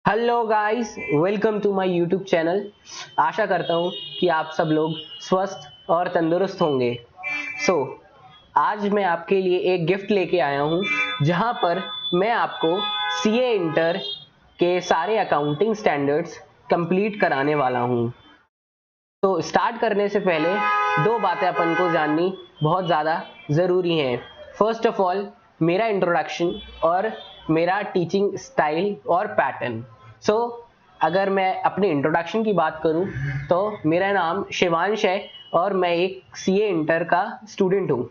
Hello guys, welcome to my YouTube channel. आशा करता हूँ कि आप सब लोग स्वस्थ और तंदुरुस्त होंगे। आज मैं आपके लिए एक गिफ्ट लेके आया हूँ, जहाँ पर मैं आपको सीए इंटर के सारे अकाउंटिंग स्टैंडर्ड्स कंप्लीट कराने वाला हूँ। तो स्टार्ट करने से पहले दो बातें अपन को जाननी बहुत ज़्यादा ज़रूरी हैं। फर्स्ट ऑफ ऑल, मेरा इंट्रोडक्शन और मेरा टीचिंग स्टाइल और पैटर्न। अगर मैं अपने इंट्रोडक्शन की बात करूं तो मेरा नाम शिवांश है और मैं एक सीए इंटर का स्टूडेंट हूं।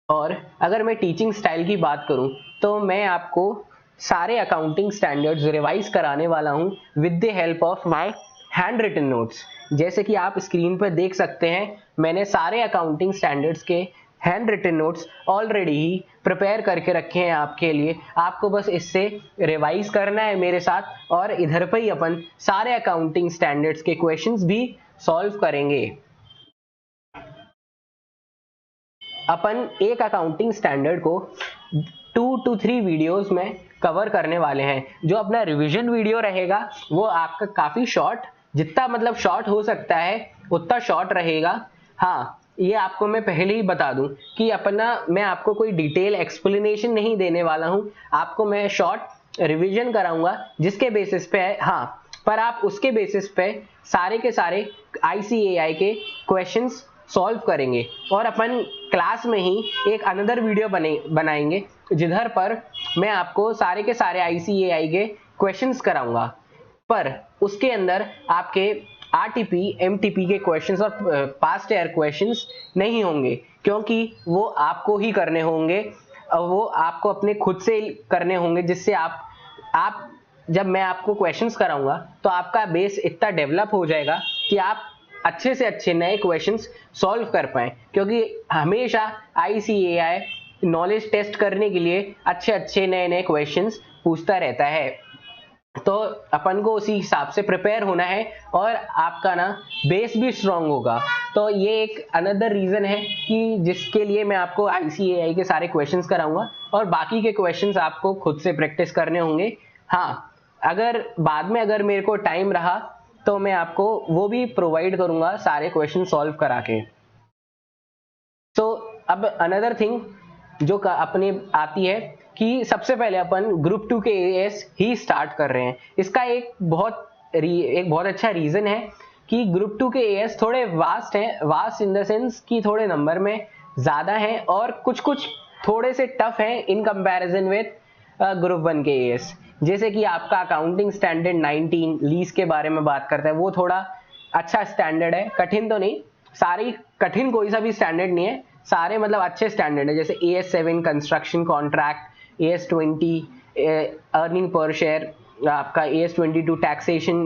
और अगर मैं टीचिंग स्टाइल की बात करूं तो मैं आपको सारे अकाउंटिंग स्टैंडर्ड्स रिवाइज कराने वाला हूं with the help of my handwritten notes. जैसे कि आप स्क्रीन पर देख सकते हैं, मैंने सारे अकाउंटिंग स्टैंडर्ड्स के हैंड रिटन नोट्स ऑलरेडी ही प्रिपेयर करके रखे हैं आपके लिए। आपको बस इससे रिवाइज करना है मेरे साथ, और इधर पे ही अपन सारे अकाउंटिंग स्टैंडर्ड्स के क्वेश्चंस भी सॉल्व करेंगे। अपन एक अकाउंटिंग स्टैंडर्ड को 2 to 3 वीडियोस में कवर करने वाले हैं। जो अपना रिवीजन वीडियो रहेगा वो आपका काफी शॉर्ट, जितना मतलब शॉर्ट हो सकता है उतना शॉर्ट रहेगा। हाँ, ये आपको मैं पहले ही बता दूं कि मैं आपको कोई डिटेल एक्सप्लेनेशन नहीं देने वाला हूं। आपको मैं शॉर्ट रिवीजन कराऊंगा जिसके बेसिस पे हाँ, पर आप उसके बेसिस पे सारे के सारे आईसीएआई के क्वेश्चंस सॉल्व करेंगे। और अपन क्लास में ही एक अनदर वीडियो बनाएंगे जिधर पर मैं आपको सारे के सारे आईसीएआई के क्वेश्चंस कराऊंगा, पर उसके अंदर आपके आरटीपी एमटीपी के क्वेश्चंस और पास्ट ईयर क्वेश्चंस नहीं होंगे, क्योंकि वो आपको ही करने होंगे और वो आपको अपने खुद से करने होंगे, जिससे आप जब मैं आपको क्वेश्चंस कराऊंगा तो आपका बेस इतना डेवलप हो जाएगा कि आप अच्छे से अच्छे नए क्वेश्चंस सॉल्व कर पाएं। क्योंकि हमेशा आईसीएआई नॉलेज टेस्ट करने के लिए अच्छे अच्छे नए नए क्वेश्चंस पूछता रहता है, तो अपन को उसी हिसाब से प्रिपेयर होना है और आपका ना बेस भी स्ट्रांग होगा। तो ये एक अनदर रीजन है कि जिसके लिए मैं आपको आईसीएआई के सारे क्वेश्चंस कराऊंगा और बाकी के क्वेश्चंस आपको खुद से प्रैक्टिस करने होंगे। हाँ, अगर बाद में अगर मेरे को टाइम रहा तो मैं आपको वो भी प्रोवाइड करूंगा सारे क्वेश्चन सॉल्व करा के। अब अनदर थिंग जो अपने आती है कि सबसे पहले अपन ग्रुप 2 के एएस ही स्टार्ट कर रहे हैं। इसका एक बहुत अच्छा रीजन है कि ग्रुप 2 के एएस थोड़े वास्ट हैं, वास्ट इन द सेंस कि थोड़े नंबर में ज्यादा हैं और कुछ कुछ थोड़े से टफ हैं इन कंपैरिजन विद ग्रुप 1 के एएस। जैसे कि आपका अकाउंटिंग स्टैंडर्ड 19 लीज के बारे में बात करता है, वो थोड़ा अच्छा स्टैंडर्ड है, कठिन तो नहीं। सारी कठिन कोई सा भी स्टैंडर्ड नहीं है, सारे मतलब अच्छे स्टैंडर्ड है। जैसे AS7 construction contract, AS20 earning per share, आपका AS22 टैक्सेशन।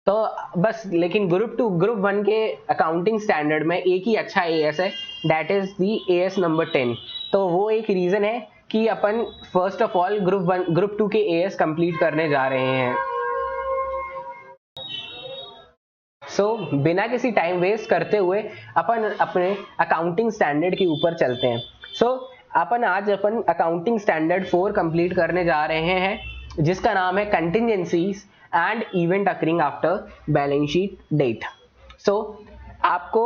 तो बस, लेकिन ग्रुप 1 के अकाउंटिंग स्टैंडर्ड में एक ही अच्छा एएस है, that is the AS number 10। तो वो एक रीजन है कि अपन फर्स्ट ऑफ ऑल ग्रुप 2 के एएस कंप्लीट करने जा रहे हैं। बिना किसी टाइम वेस्ट करते हुए अपन अपने अकाउंटिंग स्टैंडर्ड के ऊपर चलते हैं। अपन अकाउंटिंग स्टैंडर्ड 4 कंप्लीट करने जा रहे हैं, जिसका नाम है contingencies and event occurring after balance sheet date. आपको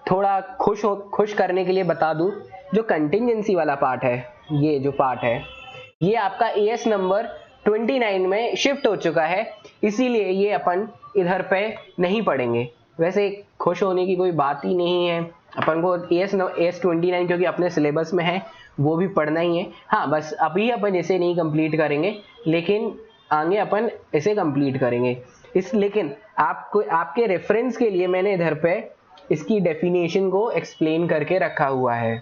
थोड़ा खुश करने के लिए बता दूं, जो कंटिजेंसी वाला पार्ट है, ये जो पार्ट है ये आपका एएस नंबर 29 में शिफ्ट हो चुका है, इसीलिए ये अपन इधर पे नहीं पढ़ेंगे। वैसे खुश होने की कोई बात ही नहीं है, अपन को एएस 29 क्योंकि अपने सिलेबस में है वो भी पढ़ना ही है। हाँ, बस अभी अपन इसे नहीं कंप्लीट करेंगे, लेकिन आगे अपन इसे कंप्लीट करेंगे। लेकिन आपको आपके रेफरेंस के लिए मैंने इधर पे इसकी डेफिनेशन को एक्सप्लेन करके रखा हुआ है।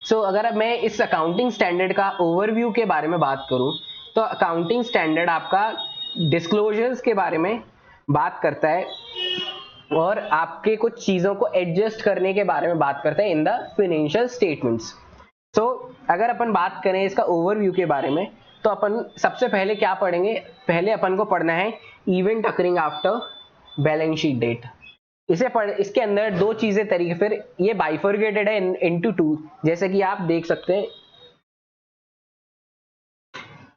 अगर अब मैं इस अकाउंटिंग स्टैंडर्ड का ओवरव्यू के बारे में बात करूं तो अकाउंटिंग स्टैंडर्ड आपका डिस्क्लोजर्स के बारे में बात करता है और आपके कुछ चीजों को एडजस्ट करने के बारे में बात करता है इन द फाइनेंशियल स्टेटमेंट्स। अगर अपन बात करें इसका ओवरव्यू के बारे में तो अपन सबसे पहले क्या पढ़ेंगे, पहले अपन को पढ़ना है event occurring after balance sheet date. इसके अंदर दो चीजें तरीके, फिर ये बाइफर्केटेड है इनटू 2, जैसे कि आप देख सकते हैं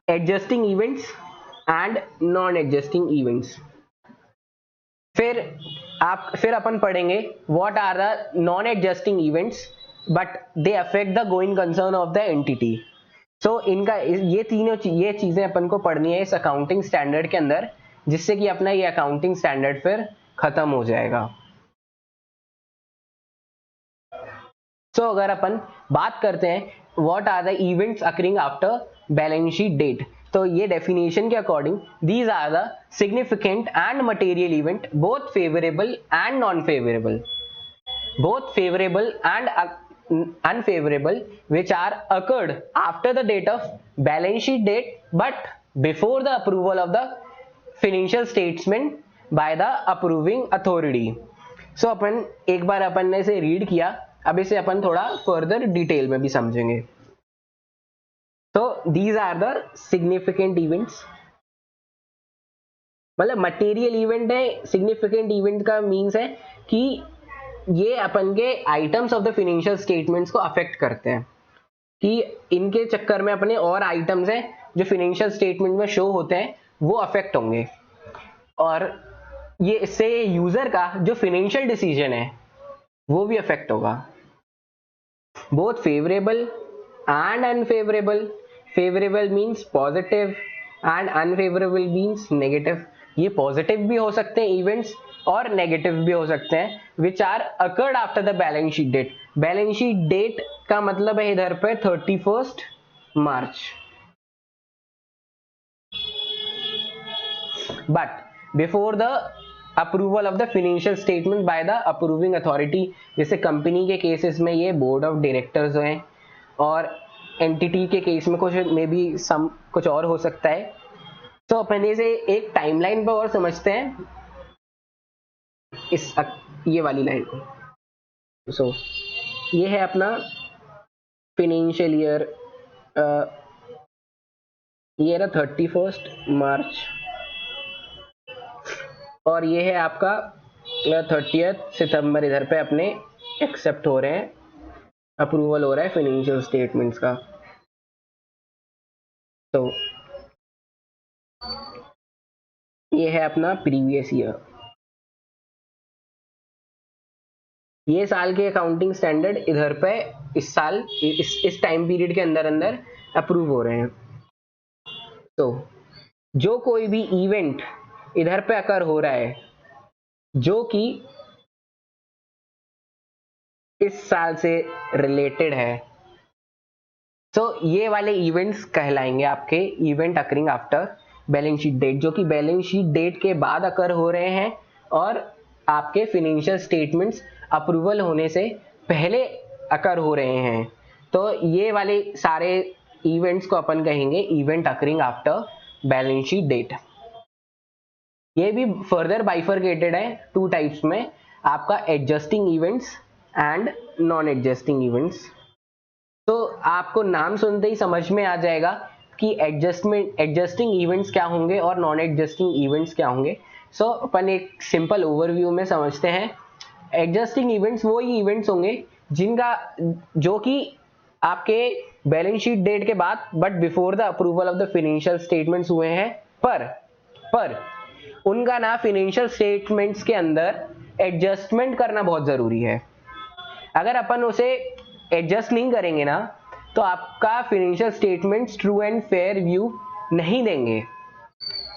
adjusting events and non adjusting events. फिर अपन पढ़ेंगे what are the non adjusting events but they affect the going concern of the entity. So इनका ये चीजें अपन को पढ़नी है इस अकाउंटिंग स्टैंडर्ड के अंदर, जिससे कि अपना ये अकाउंटिंग स्टैंडर्ड फिर खत्म हो जाएगा। सो अगर अपन बात करते हैं what are the events occurring after balance sheet date, तो ये डेफिनेशन के according these are the significant and material event both favourable and non favourable, both favorable and unfavorable which are occurred after the date of balance sheet date but before the approval of the financial statement by the approving authority। so अपन एक बार अपन ने इसे read किया, अब इसे अपन थोड़ा further detail में भी समझेंगे। तो these are the significant events, मतलब मटेरियल इवेंट है, सिग्निफिकेंट इवेंट का मीन्स है कि ये अपन के items of the financial statements को अफेक्ट करते हैं, कि इनके चक्कर में अपने और आइटम्स हैं जो फाइनेंशियल स्टेटमेंट में शो होते हैं वो अफेक्ट होंगे, और ये इससे यूजर का जो फाइनेंशियल डिसीजन है वो भी अफेक्ट होगा। Both favourable and unfavourable, favourable means positive and unfavourable means negative. ये पॉजिटिव भी हो सकते हैं इवेंट्स और नेगेटिव भी हो सकते हैं, which are occurred after the balance sheet date. Balance sheet date का मतलब है इधर पे 31 March, but before the approval of the financial statement by the approving authority. जैसे कंपनी के केसेस में ये बोर्ड ऑफ डायरेक्टर्स हैं, और एंटिटी के केस में कुछ और हो सकता है। तो अपन इसे एक टाइमलाइन पर और समझते हैं, ये वाली लाइन को। सो ये है अपना फाइनेंशियल ईयर, ये है 31 मार्च, और ये है आपका 30 सितंबर। इधर पे अपने एक्सेप्ट हो रहे हैं, अप्रूवल हो रहा है फाइनेंशियल स्टेटमेंट्स का। तो ये है अपना प्रीवियस ईयर, ये साल के अकाउंटिंग स्टैंडर्ड इधर पे इस साल इस टाइम पीरियड के अंदर अंदर अप्रूव हो रहे हैं। तो जो कोई भी इवेंट इधर पे अकर हो रहा है जो कि इस साल से रिलेटेड है, तो ये वाले इवेंट्स कहलाएंगे आपके event occurring after balance sheet date, जो कि बैलेंस शीट डेट के बाद अकर हो रहे हैं और आपके फाइनेंशियल स्टेटमेंट्स अप्रूवल होने से पहले अकर हो रहे हैं। तो ये वाले सारे इवेंट्स को अपन कहेंगे event occurring after balance sheet date. ये भी फर्दर बाइफरकेटेड है टू टाइप्स में, आपका adjusting events and non adjusting events. तो आपको नाम सुनते ही समझ में आ जाएगा कि एडजस्टिंग इवेंट्स क्या होंगे और नॉन एडजस्टिंग इवेंट्स क्या होंगे। सो अपन एक सिंपल ओवरव्यू में समझते हैं। एडजस्टिंग इवेंट्स वो ही इवेंट्स होंगे जो कि आपके बैलेंस शीट डेट के बाद but before the approval of the financial statements हुए हैं, पर उनका ना फाइनेंशियल स्टेटमेंट्स के अंदर एडजस्टमेंट करना बहुत जरूरी है। अगर अपन उसे एडजस्ट नहीं करेंगे ना तो आपका financial statements true and fair view नहीं देंगे।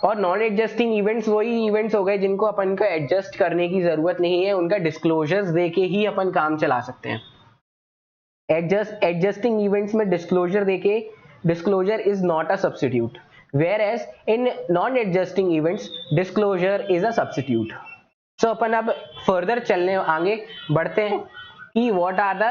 और नॉन एडजस्टिंग इवेंट्स वही इवेंट्स हो गए जिनको अपन को एडजस्ट करने की जरूरत नहीं है, उनका डिस्क्लोजर्स देके ही अपन काम चला सकते हैं। एडजस्टिंग इवेंट्स में डिस्क्लोजर देके, disclosure is not a substitute, whereas in non adjusting events disclosure is a substitute। so अपन अब फर्दर चलने आगे बढ़ते हैं कि what are the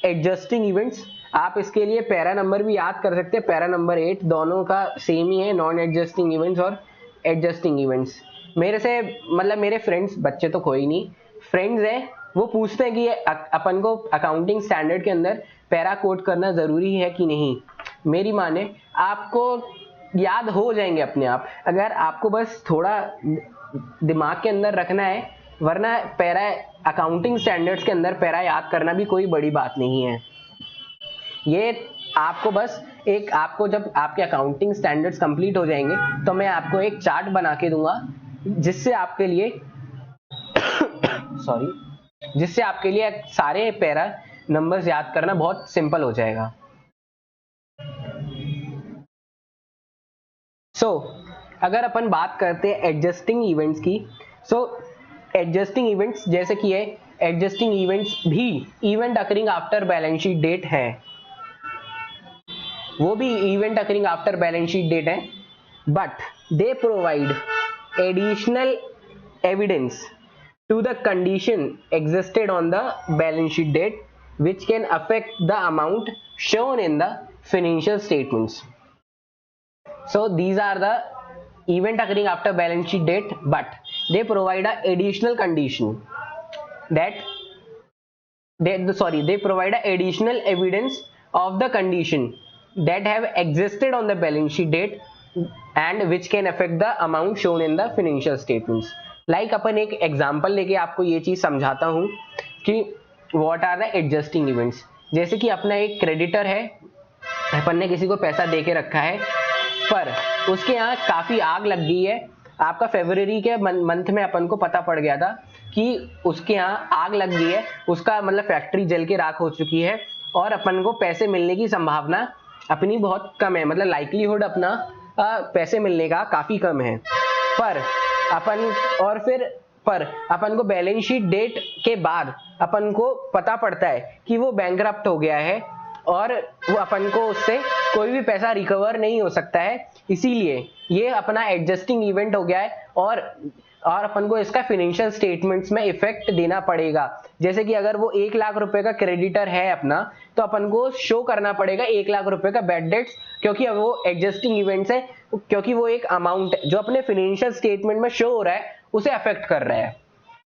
adjusting events। आप इसके लिए पैरा नंबर भी याद कर सकते हैं, पैरा नंबर 8 दोनों का सेम ही है, नॉन एडजस्टिंग इवेंट्स और एडजस्टिंग इवेंट्स। मेरे से मतलब मेरे फ्रेंड्स, बच्चे तो कोई नहीं, फ्रेंड्स हैं, वो पूछते हैं कि अपन को अकाउंटिंग स्टैंडर्ड के अंदर पैरा कोड करना जरूरी है कि नहीं। मेरी माने आपको याद हो जाएंगे अपने आप, अगर आपको बस थोड़ा दिमाग के अंदर रखना है, वरना पैरा अकाउंटिंग स्टैंडर्ड्स के अंदर पैरा याद करना भी कोई बड़ी बात नहीं है। ये आपको बस आपको जब आपके अकाउंटिंग स्टैंडर्ड्स कंप्लीट हो जाएंगे तो मैं आपको एक चार्ट बना के दूंगा जिससे आपके लिए जिससे आपके लिए सारे पैरा नंबर्स याद करना बहुत सिंपल हो जाएगा। अगर अपन बात करते हैं एडजस्टिंग इवेंट्स की, एडजस्टिंग इवेंट्स जैसे कि है, एडजस्टिंग इवेंट्स भी event occurring after balance sheet date है, वो भी event occurring after balance sheet date है, but they provide additional evidence to the condition existed on the balance sheet date which can affect the amount shown in the financial statements. So these are the event occurring after balance sheet date, but they provide a additional condition that they provide a additional evidence of the condition that have existed on the balance sheet date and which can affect the amount shown in the financial statements. Like अपन एक example लेके आपको ये चीज समझाता हूं कि what are the adjusting events. जैसे कि अपना एक क्रेडिटर है, अपन ने किसी को पैसा दे के रखा है पर उसके यहाँ काफी आग लग गई है। आपका फरवरी के मंथ में अपन को पता पड़ गया था कि उसके यहाँ आग लग गई है, उसका मतलब फैक्ट्री जल के राख हो चुकी है और अपन को पैसे मिलने की संभावना अपनी बहुत कम है, मतलब लाइकलीहुड अपना पैसे मिलने का काफी कम है। पर अपन को बैलेंस शीट डेट के बाद अपन को पता पड़ता है कि वो बैंकरप्ट हो गया है और वो अपन को उससे कोई भी पैसा रिकवर नहीं हो सकता है, इसीलिए ये अपना एडजस्टिंग इवेंट हो गया है और अपन को इसका फाइनेंशियल स्टेटमेंट्स में इफेक्ट देना पड़ेगा। जैसे कि अगर वो 1 लाख रुपए का क्रेडिटर है अपना, तो अपन को शो करना पड़ेगा 1 लाख रुपए का बैड डेट्स, क्योंकि अब वो एडजस्टिंग इवेंट्स है, क्योंकि वो एक अमाउंट है जो अपने फाइनेंशियल स्टेटमेंट में शो हो रहा है उसे अफेक्ट कर रहा है,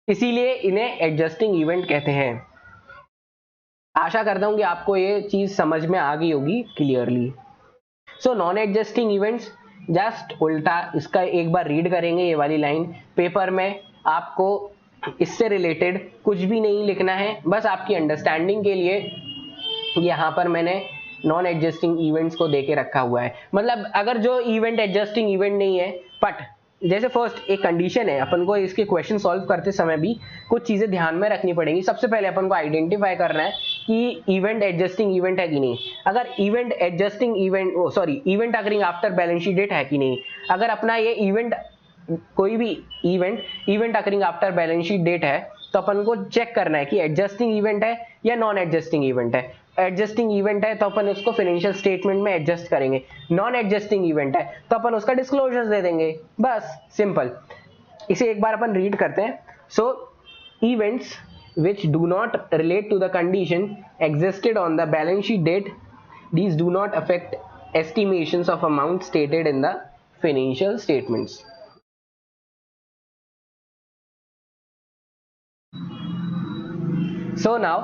इसीलिए इन्हें एडजस्टिंग इवेंट कहते हैं। आशा करता हूं कि आपको ये चीज समझ में आ गई होगी clearly. Non adjusting events just उल्टा इसका एक बार रीड करेंगे, ये वाली लाइन पेपर में आपको इससे रिलेटेड कुछ भी नहीं लिखना है, बस आपकी अंडरस्टैंडिंग के लिए यहां पर मैंने नॉन एडजस्टिंग इवेंट्स को देके रखा हुआ है। मतलब अगर जो इवेंट एडजस्टिंग इवेंट नहीं है, बट जैसे फर्स्ट एक कंडीशन है, अपन को इसके क्वेश्चन सॉल्व करते समय भी कुछ चीजें ध्यान में रखनी पड़ेंगी। सबसे पहले अपन को आइडेंटिफाई करना है कि इवेंट एडजस्टिंग इवेंट है कि नहीं। अगर event adjusting event event occurring after balance sheet date है कि नहीं। अगर अपना ये इवेंट कोई भी event occurring after balance sheet date है तो अपन को चेक करना है कि एडजस्टिंग इवेंट है या नॉन एडजस्टिंग इवेंट है। एडजस्टिंग इवेंट है तो अपन उसको फाइनेंशियल स्टेटमेंट में एडजस्ट करेंगे, नॉन एडजस्टिंग इवेंट है तो अपन उसका डिस्क्लोजर्स दे देंगे, बस सिंपल। इसे एक बार अपन रीड करते हैं। Events which do not relate to the condition existed on the balance sheet date, these do not affect estimations of amount stated in the financial statements. Now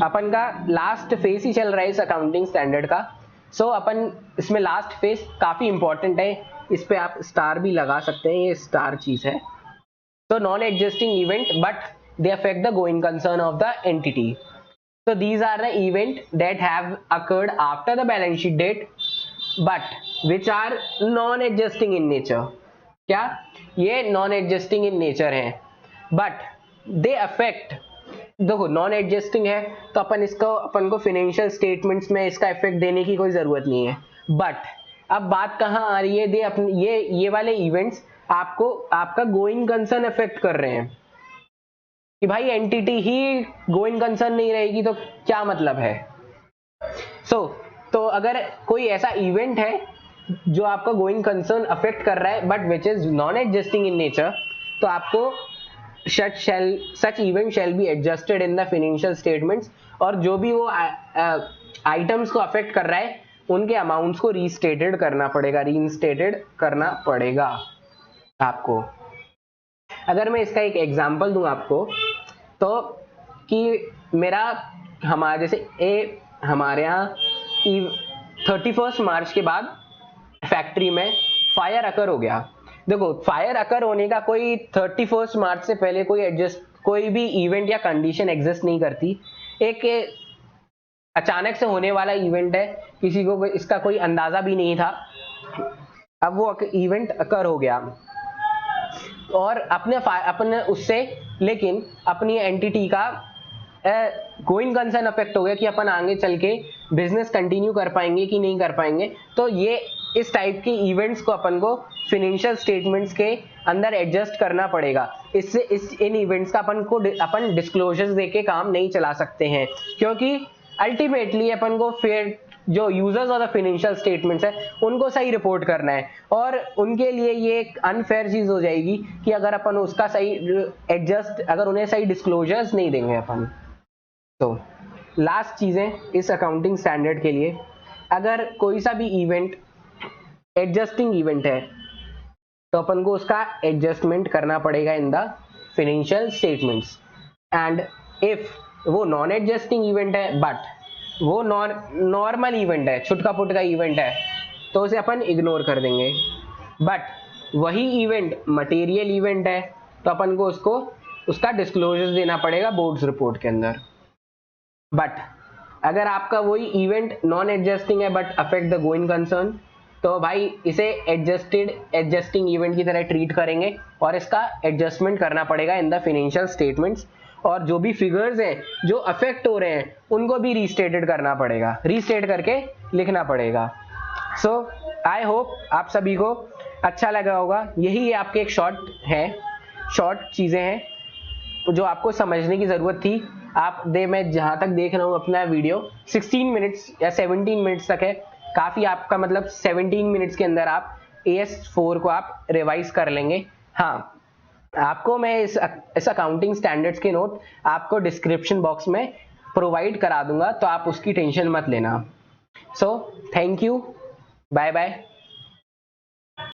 अपन का लास्ट फेज ही चल रहा है इस accounting standard का। अपन इसमें last phase काफी important है, इस पे आप स्टार भी लगा सकते हैं, ये स्टार चीज है। Non adjusting event but they affect the going concern of the entity. So these are the event that have occurred after the balance sheet date but which are non adjusting in nature. क्या ये non adjusting in nature हैं but they affect, देखो non adjusting है तो अपन को financial statements में इसका effect देने की कोई जरूरत नहीं है। बट अब बात कहाँ आ रही है, ये वाले इवेंट्स आपका गोइंग कंसर्न इफेक्ट कर रहे हैं कि भाई एंटिटी ही गोइंग कंसर्न नहीं रहेगी तो क्या मतलब है। तो अगर कोई ऐसा इवेंट है जो आपका गोइंग कंसर्न अफेक्ट कर रहा है but which is non adjusting in nature, तो आपको सच event shall be adjusted in the financial statements, और जो भी वो आइटम्स को अफेक्ट कर रहा है उनके अमाउंट्स को रीइंस्टेटेड करना पड़ेगा आपको। अगर मैं इसका एक एग्जांपल दूं आपको, तो कि हमारे यहाँ 31 मार्च के बाद फैक्ट्री में फायर अकर हो गया। देखो फायर अकर होने का कोई 31 मार्च से पहले कोई भी इवेंट या कंडीशन एग्जिस्ट नहीं करती। एक अचानक से होने वाला इवेंट है, किसी को इसका कोई अंदाजा भी नहीं था, अब वो इवेंट अकर हो गया और अपने उससे लेकिन अपनी एंटिटी का गोइंग कंसर्न अफेक्ट हो गया कि अपन आगे चल के बिजनेस कंटिन्यू कर पाएंगे कि नहीं कर पाएंगे। तो ये इस टाइप के इवेंट्स को अपन को फिनेंशियल स्टेटमेंट्स के अंदर एडजस्ट करना पड़ेगा। इससे इन इवेंट्स का अपन डिस्क्लोजर्स देके काम नहीं चला सकते हैं, क्योंकि अल्टीमेटली अपन को फिर जो users of the financial statements है उनको सही रिपोर्ट करना है, और उनके लिए ये एक अनफेयर चीज हो जाएगी कि अगर अपन उसका सही अगर उन्हें सही डिस्क्लोजर्स नहीं देंगे अपन। तो लास्ट चीजें इस अकाउंटिंग स्टैंडर्ड के लिए, अगर कोई सा भी इवेंट एडजस्टिंग इवेंट है तो अपन को उसका एडजस्टमेंट करना पड़ेगा in the financial statements. And if वो नॉन एडजस्टिंग इवेंट है बट वो नॉर्मल इवेंट है, छुटका पुटका इवेंट है, तो उसे अपन इग्नोर कर देंगे। बट वही इवेंट मटेरियल इवेंट है तो अपन को उसका डिस्क्लोजर देना पड़ेगा बोर्ड्स रिपोर्ट के अंदर। बट अगर आपका वही इवेंट नॉन एडजस्टिंग है but affect the going concern, तो भाई इसे एडजस्टिंग इवेंट की तरह ट्रीट करेंगे और इसका एडजस्टमेंट करना पड़ेगा इन द फाइनेंशियल स्टेटमेंट्स, और जो भी फिगर्स हैं जो अफेक्ट हो रहे हैं उनको भी रीस्टेटेड करना पड़ेगा, रीस्टेट करके लिखना पड़ेगा। सो आई होप आप सभी को अच्छा लगा होगा। यही आपके एक शॉर्ट चीज़ें हैं जो आपको समझने की ज़रूरत थी। मैं जहाँ तक देख रहा हूँ अपना वीडियो 16 मिनट्स या 17 मिनट्स तक है, काफ़ी आपका मतलब 17 मिनट्स के अंदर आप AS4 को आप रिवाइज कर लेंगे। हाँ, आपको मैं इस अकाउंटिंग स्टैंडर्ड्स के नोट आपको डिस्क्रिप्शन बॉक्स में प्रोवाइड करा दूंगा, तो आप उसकी टेंशन मत लेना। So thank you, bye bye.